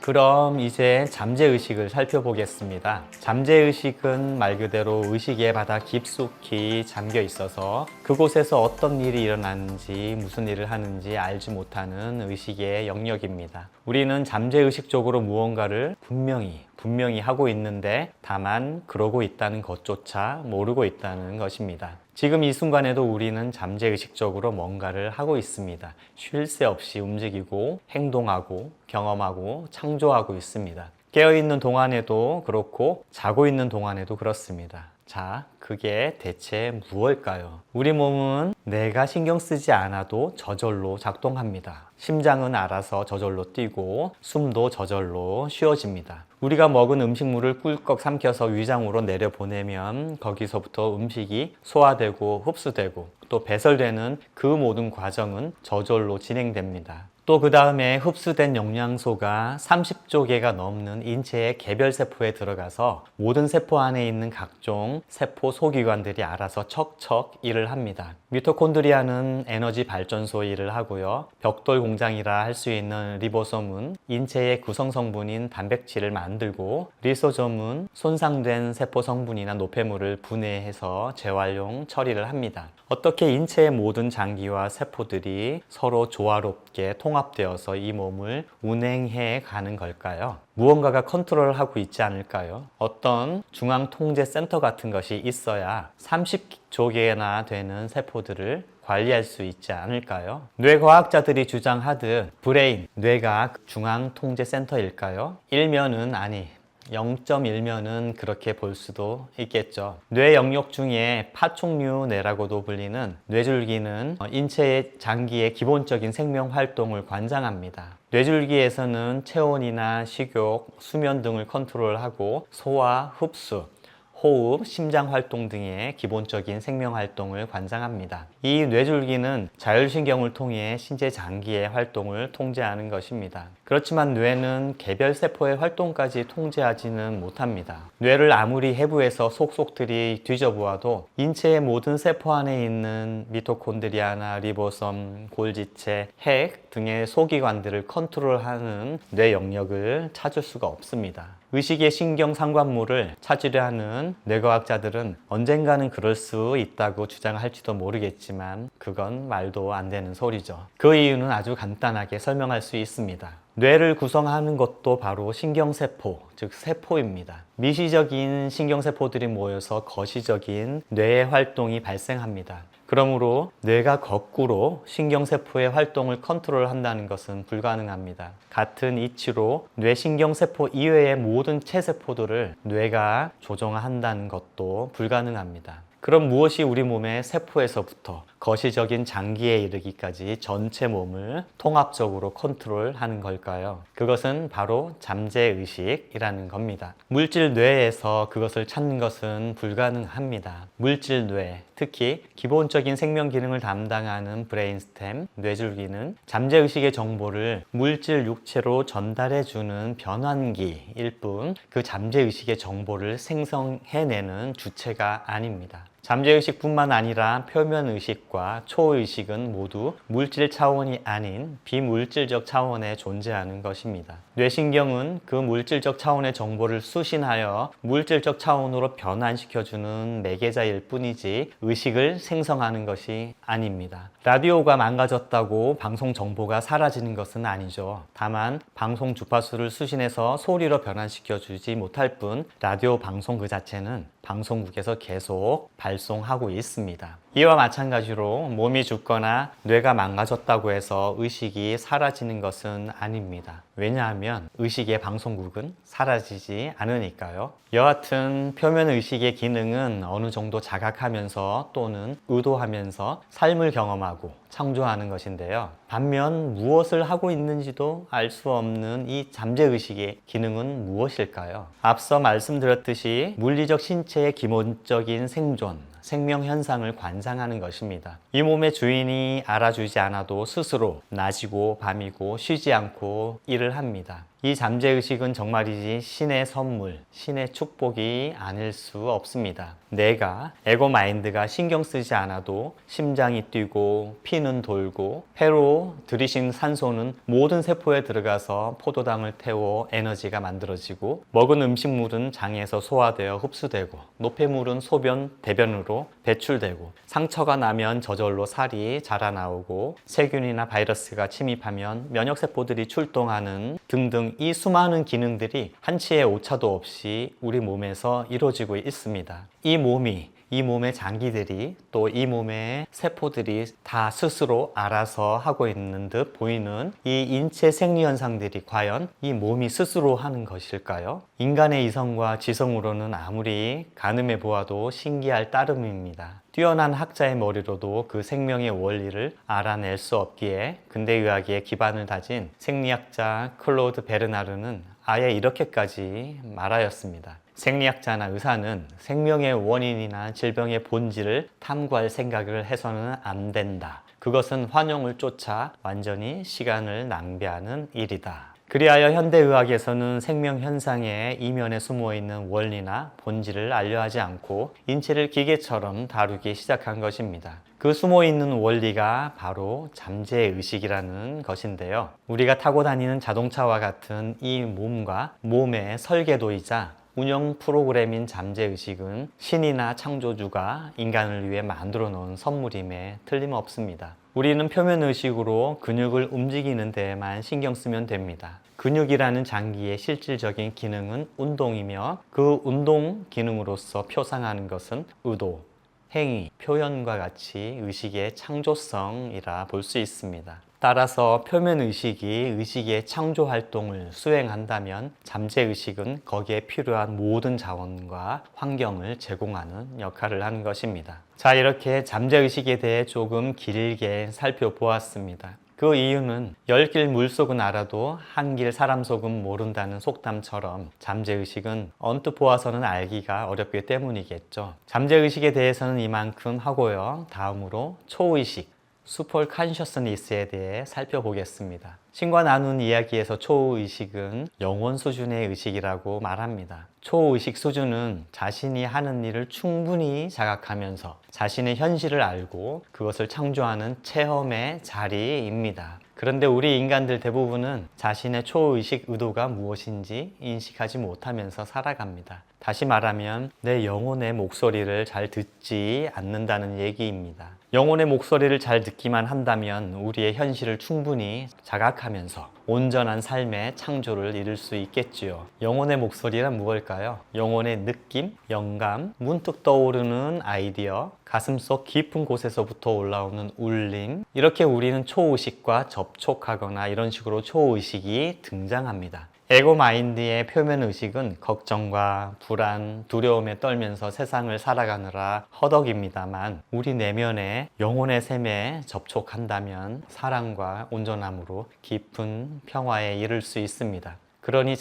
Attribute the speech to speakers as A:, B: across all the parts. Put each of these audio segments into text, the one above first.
A: 그럼 이제 잠재의식을 살펴보겠습니다. 잠재의식은 말 그대로 의식의 바다 깊숙이 잠겨 있어서 그곳에서 어떤 일이 일어나는지 무슨 일을 하는지 알지 못하는 의식의 영역입니다. 우리는 잠재의식적으로 무언가를 분명히 하고 있는데 다만 그러고 있다는 것조차 모르고 있다는 것입니다. 지금 이 순간에도 우리는 잠재의식적으로 뭔가를 하고 있습니다. 쉴 새 없이 움직이고 행동하고 경험하고 창조하고 있습니다. 깨어있는 동안에도 그렇고 자고 있는 동안에도 그렇습니다. 자, 그게 대체 무엇일까요? 우리 몸은 내가 신경 쓰지 않아도 저절로 작동합니다. 심장은 알아서 저절로 뛰고 숨도 저절로 쉬어집니다. 우리가 먹은 음식물을 꿀꺽 삼켜서 위장으로 내려보내면 거기서부터 음식이 소화되고 흡수되고 또 배설되는 그 모든 과정은 저절로 진행됩니다. 또 그 다음에 흡수된 영양소가 30조 개가 넘는 인체의 개별 세포에 들어가서 모든 세포 안에 있는 각종 세포 소기관들이 알아서 척척 일을 합니다. 미토콘드리아는 에너지 발전소 일을 하고요. 벽돌 공장이라 할 수 있는 리보솜은 인체의 구성 성분인 단백질을 만들고, 리소솜은 손상된 세포 성분이나 노폐물을 분해해서 재활용 처리를 합니다. 어떻게 인체의 모든 장기와 세포들이 서로 조화롭게 통합되어서 이 몸을 운행해 가는 걸까요? 무언가가 컨트롤하고 있지 않을까요? 어떤 중앙통제센터 같은 것이 있어야 30조 개나 되는 세포들을 관리할 수 있지 않을까요? 뇌과학자들이 주장하듯 브레인, 뇌가 중앙통제센터일까요? 일면은 아니, 0.1면은 그렇게 볼 수도 있겠죠. 뇌 영역 중에 파충류 뇌라고도 불리는 뇌줄기는 인체의 장기의 기본적인 생명 활동을 관장합니다. 뇌줄기에서는 체온이나 식욕, 수면 등을 컨트롤하고 소화, 흡수, 호흡, 심장 활동 등의 기본적인 생명 활동을 관장합니다. 이 뇌줄기는 자율신경을 통해 신체 장기의 활동을 통제하는 것입니다. 그렇지만 뇌는 개별 세포의 활동까지 통제하지는 못합니다. 뇌를 아무리 해부해서 속속들이 뒤져보아도 인체의 모든 세포 안에 있는 미토콘드리아나 리보솜, 골지체, 핵 등의 소기관들을 컨트롤하는 뇌 영역을 찾을 수가 없습니다. 의식의 신경 상관물을 찾으려 하는 뇌과학자들은 언젠가는 그럴 수 있다고 주장할지도 모르겠지만 그건 말도 안 되는 소리죠. 그 이유는 아주 간단하게 설명할 수 있습니다. 뇌를 구성하는 것도 바로 신경세포, 즉 세포입니다. 미시적인 신경세포들이 모여서 거시적인 뇌의 활동이 발생합니다. 그러므로 뇌가 거꾸로 신경세포의 활동을 컨트롤한다는 것은 불가능합니다. 같은 이치로 뇌신경세포 이외의 모든 체세포들을 뇌가 조종한다는 것도 불가능합니다. 그럼 무엇이 우리 몸의 세포에서부터 거시적인 장기에 이르기까지 전체 몸을 통합적으로 컨트롤하는 걸까요? 그것은 바로 잠재의식이라는 겁니다. 물질 뇌에서 그것을 찾는 것은 불가능합니다. 물질 뇌, 특히 기본적인 생명 기능을 담당하는 브레인스템, 뇌줄기는 잠재의식의 정보를 물질 육체로 전달해주는 변환기일 뿐 그 잠재의식의 정보를 생성해내는 주체가 아닙니다. 잠재의식뿐만 아니라 표면의식과 초의식은 모두 물질 차원이 아닌 비물질적 차원에 존재하는 것입니다. 뇌신경은 그 물질적 차원의 정보를 수신하여 물질적 차원으로 변환시켜주는 매개자일 뿐이지 의식을 생성하는 것이 아닙니다. 라디오가 망가졌다고 방송 정보가 사라지는 것은 아니죠. 다만 방송 주파수를 수신해서 소리로 변환시켜주지 못할 뿐 라디오 방송 그 자체는 방송국에서 계속 발송하고 있습니다. 이와 마찬가지로 몸이 죽거나 뇌가 망가졌다고 해서 의식이 사라지는 것은 아닙니다. 왜냐하면 의식의 방송국은 사라지지 않으니까요. 여하튼 표면의식의 기능은 어느 정도 자각하면서 또는 의도하면서 삶을 경험하고 창조하는 것인데요. 반면 무엇을 하고 있는지도 알 수 없는 이 잠재의식의 기능은 무엇일까요? 앞서 말씀드렸듯이 물리적 신체의 기본적인 생존, 생명 현상을 관장하는 것입니다. 이 몸의 주인이 알아주지 않아도 스스로 낮이고 밤이고 쉬지 않고 일을 합니다. 이 잠재의식은 정말이지 신의 선물, 신의 축복이 아닐 수 없습니다. 내가 에고 마인드가 신경 쓰지 않아도 심장이 뛰고 피는 돌고 폐로 들이신 산소는 모든 세포에 들어가서 포도당을 태워 에너지가 만들어지고 먹은 음식물은 장에서 소화되어 흡수되고 노폐물은 소변, 대변으로 배출되고 상처가 나면 저절로 살이 자라나오고 세균이나 바이러스가 침입하면 면역세포들이 출동하는 등등 이 수많은 기능들이 한치의 오차도 없이 우리 몸에서 이루어지고 있습니다. 이 몸의 장기들이 또 이 몸의 세포들이 다 스스로 알아서 하고 있는 듯 보이는 이 인체 생리 현상들이 과연 이 몸이 스스로 하는 것일까요? 인간의 이성과 지성으로는 아무리 가늠해 보아도 신기할 따름입니다. 뛰어난 학자의 머리로도 그 생명의 원리를 알아낼 수 없기에 근대의학에 기반을 다진 생리학자 클로드 베르나르는 아예 이렇게까지 말하였습니다. 생리학자나 의사는 생명의 원인이나 질병의 본질을 탐구할 생각을 해서는 안 된다. 그것은 환영을 쫓아 완전히 시간을 낭비하는 일이다. 그리하여 현대의학에서는 생명 현상의 이면에 숨어있는 원리나 본질을 알려하지 않고 인체를 기계처럼 다루기 시작한 것입니다. 그 숨어있는 원리가 바로 잠재의식이라는 것인데요. 우리가 타고 다니는 자동차와 같은 이 몸과 몸의 설계도이자 운영 프로그램인 잠재의식은 신이나 창조주가 인간을 위해 만들어 놓은 선물임에 틀림없습니다. 우리는 표면의식으로 근육을 움직이는 데에만 신경 쓰면 됩니다. 근육이라는 장기의 실질적인 기능은 운동이며 그 운동 기능으로서 표상하는 것은 의도, 행위, 표현과 같이 의식의 창조성이라 볼 수 있습니다. 따라서 표면의식이 의식의 창조 활동을 수행한다면 잠재의식은 거기에 필요한 모든 자원과 환경을 제공하는 역할을 하는 것입니다. 자, 이렇게 잠재의식에 대해 조금 길게 살펴보았습니다. 그 이유는 10길 물속은 알아도 한 길 사람 속은 모른다는 속담처럼 잠재의식은 언뜻 보아서는 알기가 어렵기 때문이겠죠. 잠재의식에 대해서는 이만큼 하고요. 다음으로 초의식, 슈퍼 컨셔스니스에 대해 살펴보겠습니다. 신과 나눈 이야기에서 초의식은 영혼 수준의 의식이라고 말합니다. 초의식 수준은 자신이 하는 일을 충분히 자각하면서 자신의 현실을 알고 그것을 창조하는 체험의 자리입니다. 그런데 우리 인간들 대부분은 자신의 초의식 의도가 무엇인지 인식하지 못하면서 살아갑니다. 다시 말하면 내 영혼의 목소리를 잘 듣지 않는다는 얘기입니다. 영혼의 목소리를 잘 듣기만 한다면 우리의 현실을 충분히 자각하면서 온전한 삶의 창조를 이룰 수 있겠지요. 영혼의 목소리란 무엇일까요? 영혼의 느낌, 영감, 문득 떠오르는 아이디어, 가슴속 깊은 곳에서부터 올라오는 울림, 이렇게 우리는 초의식과 접촉하거나 이런 식으로 초의식이 등장합니다. 에고 마인드의 표면 의식은 걱정과 불안, 두려움에 떨면서 세상을 살아가느라 허덕입니다만 우리 내면의 영혼의 샘에 접촉한다면 사랑과 온전함으로 깊은 평화에 이를 수 있습니다. 그러니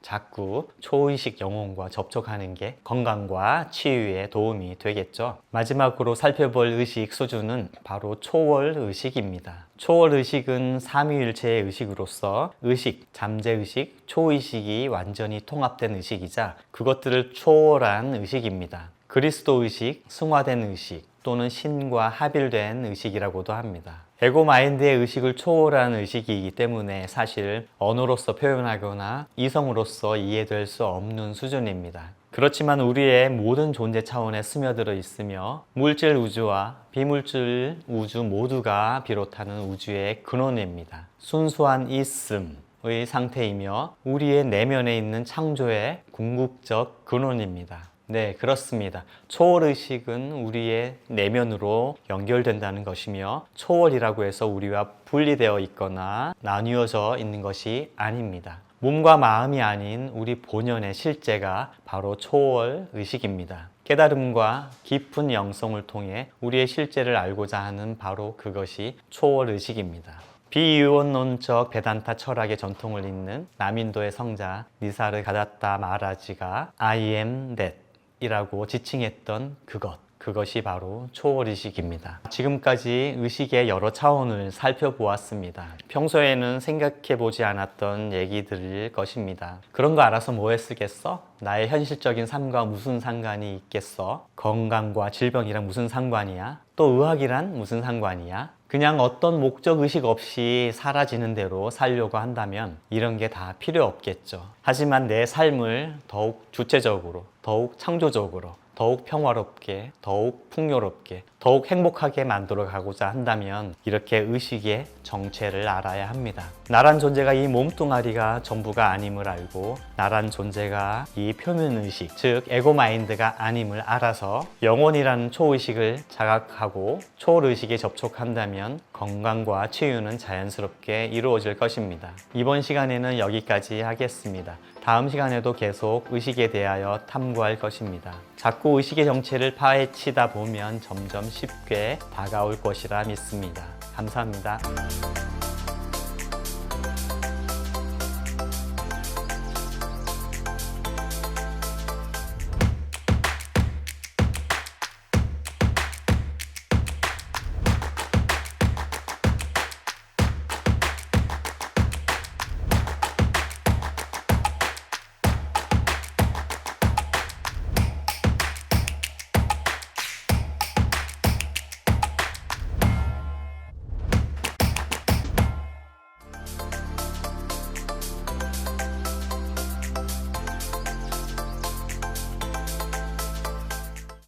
A: 자꾸 초의식 영혼과 접촉하는 게 건강과 치유에 도움이 되겠죠. 마지막으로 살펴볼 의식 수준은 바로 초월의식입니다. 초월의식은 삼위일체의 의식으로서 의식, 잠재의식, 초의식이 완전히 통합된 의식이자 그것들을 초월한 의식입니다. 그리스도의식, 승화된 의식 또는 신과 합일된 의식이라고도 합니다. 에고 마인드의 의식을 초월한 의식이기 때문에 사실 언어로서 표현하거나 이성으로서 이해될 수 없는 수준입니다. 그렇지만 우리의 모든 존재 차원에 스며들어 있으며 물질 우주와 비물질 우주 모두가 비롯하는 우주의 근원입니다. 순수한 있음의 상태이며 우리의 내면에 있는 창조의 궁극적 근원입니다. 네, 그렇습니다. 초월의식은 우리의 내면으로 연결된다는 것이며 초월이라고 해서 우리와 분리되어 있거나 나뉘어져 있는 것이 아닙니다. 몸과 마음이 아닌 우리 본연의 실제가 바로 초월의식입니다. 깨달음과 깊은 영성을 통해 우리의 실제를 알고자 하는 바로 그것이 초월의식입니다. 비유언론적 베단타 철학의 전통을 잇는 남인도의 성자 니사르 가다타 마하라지가 I am that 이라고 지칭했던 그것, 그것이 바로 초월의식입니다. 지금까지 의식의 여러 차원을 살펴보았습니다. 평소에는 생각해보지 않았던 얘기들일 것입니다. 그런 거 알아서 뭐 했겠어? 나의 현실적인 삶과 무슨 상관이 있겠어? 건강과 질병이랑 무슨 상관이야? 또 의학이란 무슨 상관이야? 그냥 어떤 목적 의식 없이 사라지는 대로 살려고 한다면 이런 게 다 필요 없겠죠. 하지만 내 삶을 더욱 주체적으로, 더욱 창조적으로, 더욱 평화롭게, 더욱 풍요롭게, 더욱 행복하게 만들어 가고자 한다면 이렇게 의식의 정체를 알아야 합니다. 나란 존재가 이 몸뚱아리가 전부가 아님을 알고 나란 존재가 이 표면의식, 즉 에고마인드가 아님을 알아서 영혼이라는 초의식을 자각하고 초월의식에 접촉한다면 건강과 치유는 자연스럽게 이루어질 것입니다. 이번 시간에는 여기까지 하겠습니다. 다음 시간에도 계속 의식에 대하여 탐구할 것입니다. 자꾸 의식의 정체를 파헤치다 보면 점점 쉽게 다가올 것이라 믿습니다. 감사합니다.